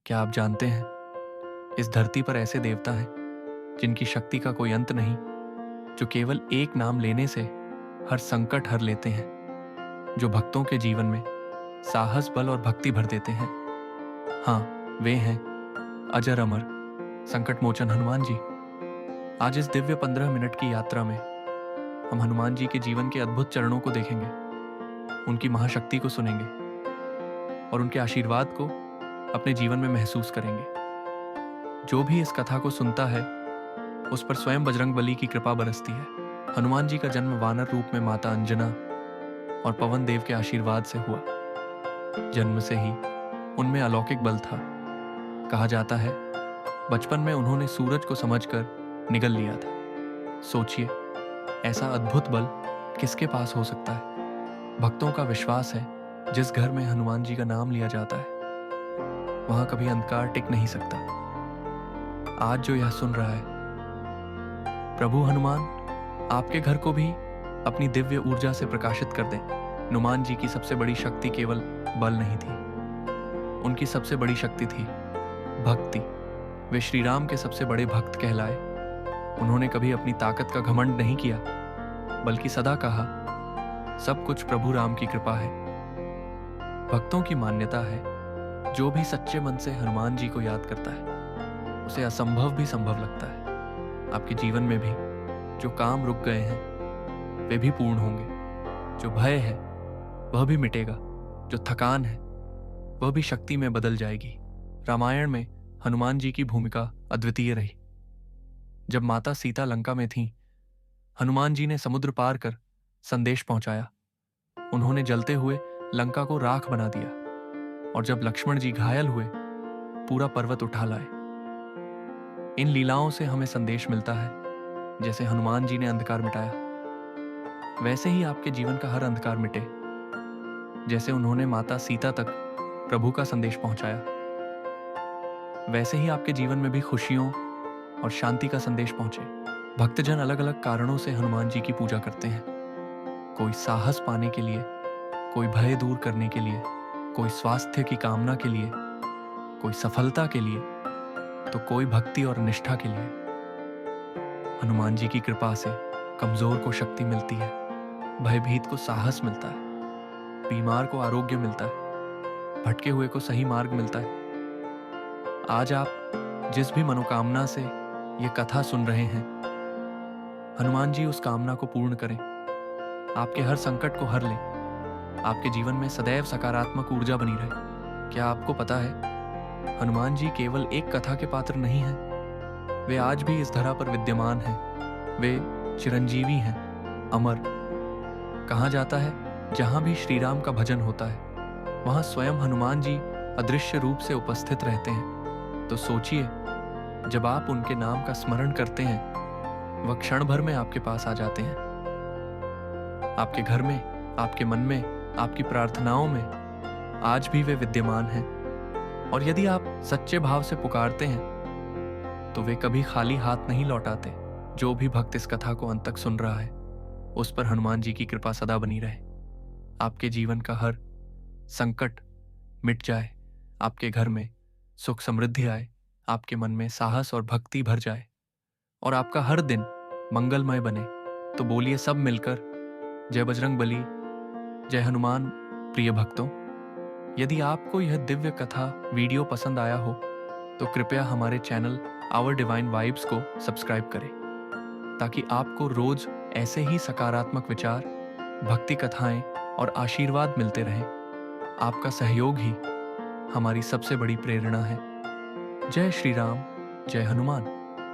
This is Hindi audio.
क्या आप जानते हैं, इस धरती पर ऐसे देवता हैं जिनकी शक्ति का कोई अंत नहीं, जो केवल एक नाम लेने से हर संकट हर लेते हैं, जो भक्तों के जीवन में साहस, बल और भक्ति भर देते हैं। हाँ, वे हैं अजर अमर संकट मोचन हनुमान जी। आज इस दिव्य 15 मिनट की यात्रा में हम हनुमान जी के जीवन के अद्भुत चरणों को देखेंगे, उनकी महाशक्ति को सुनेंगे और उनके आशीर्वाद को अपने जीवन में महसूस करेंगे। जो भी इस कथा को सुनता है उस पर स्वयं बजरंगबली की कृपा बरसती है। हनुमान जी का जन्म वानर रूप में माता अंजना और पवन देव के आशीर्वाद से हुआ। जन्म से ही उनमें अलौकिक बल था। कहा जाता है बचपन में उन्होंने सूरज को समझकर निगल लिया था। सोचिए, ऐसा अद्भुत बल किसके पास हो सकता है। भक्तों का विश्वास है जिस घर में हनुमान जी का नाम लिया जाता है वहां कभी अंधकार टिक नहीं सकता। आज जो यह सुन रहा है, प्रभु हनुमान आपके घर को भी अपनी दिव्य ऊर्जा से प्रकाशित कर दें। हनुमान जी की सबसे बड़ी शक्ति केवल बल नहीं थी, उनकी सबसे बड़ी शक्ति थी भक्ति। वे श्री राम के सबसे बड़े भक्त कहलाए। उन्होंने कभी अपनी ताकत का घमंड नहीं किया, बल्कि सदा कहा सब कुछ प्रभु राम की कृपा है। भक्तों की मान्यता है जो भी सच्चे मन से हनुमान जी को याद करता है उसे असंभव भी संभव लगता है। आपके जीवन में भी जो काम रुक गए हैं वे भी पूर्ण होंगे। जो भय है वह भी मिटेगा, जो थकान है वह भी शक्ति में बदल जाएगी। रामायण में हनुमान जी की भूमिका अद्वितीय रही। जब माता सीता लंका में थीं, हनुमान जी ने समुद्र पार कर संदेश पहुंचाया। उन्होंने जलते हुए लंका को राख बना दिया और जब लक्ष्मण जी घायल हुए पूरा पर्वत उठा लाए। इन लीलाओं से हमें संदेश मिलता है जैसे हनुमान जी ने अंधकार मिटाया वैसे ही आपके जीवन का हर अंधकार मिटे। जैसे उन्होंने माता सीता तक प्रभु का संदेश पहुंचाया वैसे ही आपके जीवन में भी खुशियों और शांति का संदेश पहुंचे। भक्तजन अलग अलग कारणों से हनुमान जी की पूजा करते हैं। कोई साहस पाने के लिए, कोई भय दूर करने के लिए, कोई स्वास्थ्य की कामना के लिए, कोई सफलता के लिए, तो कोई भक्ति और निष्ठा के लिए। हनुमान जी की कृपा से कमजोर को शक्ति मिलती है, भयभीत को साहस मिलता है, बीमार को आरोग्य मिलता है, भटके हुए को सही मार्ग मिलता है। आज आप जिस भी मनोकामना से ये कथा सुन रहे हैं, हनुमान जी उस कामना को पूर्ण करें, आपके हर संकट को हर लें, आपके जीवन में सदैव सकारात्मक ऊर्जा बनी रहे। क्या आपको पता है हनुमान जी केवल एक कथा के पात्र नहीं हैं, वे आज भी इस धरा पर विद्यमान हैं। वे चिरंजीवी हैं, अमर। कहा जाता है जहां भी श्री राम का भजन होता है वहां स्वयं हनुमान जी अदृश्य रूप से उपस्थित रहते हैं। तो सोचिए, जब आप उनके नाम का स्मरण करते हैं वह क्षण भर में आपके पास आ जाते हैं। आपके घर में, आपके मन में, आपकी प्रार्थनाओं में आज भी वे विद्यमान हैं। और यदि आप सच्चे भाव से पुकारते हैं तो वे कभी खाली हाथ नहीं लौटाते। जो भी भक्त इस कथा को अंत तक सुन रहा है उस पर हनुमान जी की कृपा सदा बनी रहे। आपके जीवन का हर संकट मिट जाए, आपके घर में सुख समृद्धि आए, आपके मन में साहस और भक्ति भर जाए और आपका हर दिन मंगलमय बने। तो बोलिए सब मिलकर, जय बजरंगबली, जय हनुमान। प्रिय भक्तों, यदि आपको यह दिव्य कथा वीडियो पसंद आया हो तो कृपया हमारे चैनल आवर डिवाइन वाइब्स को सब्सक्राइब करें ताकि आपको रोज ऐसे ही सकारात्मक विचार, भक्ति कथाएं और आशीर्वाद मिलते रहें। आपका सहयोग ही हमारी सबसे बड़ी प्रेरणा है। जय श्री राम, जय हनुमान।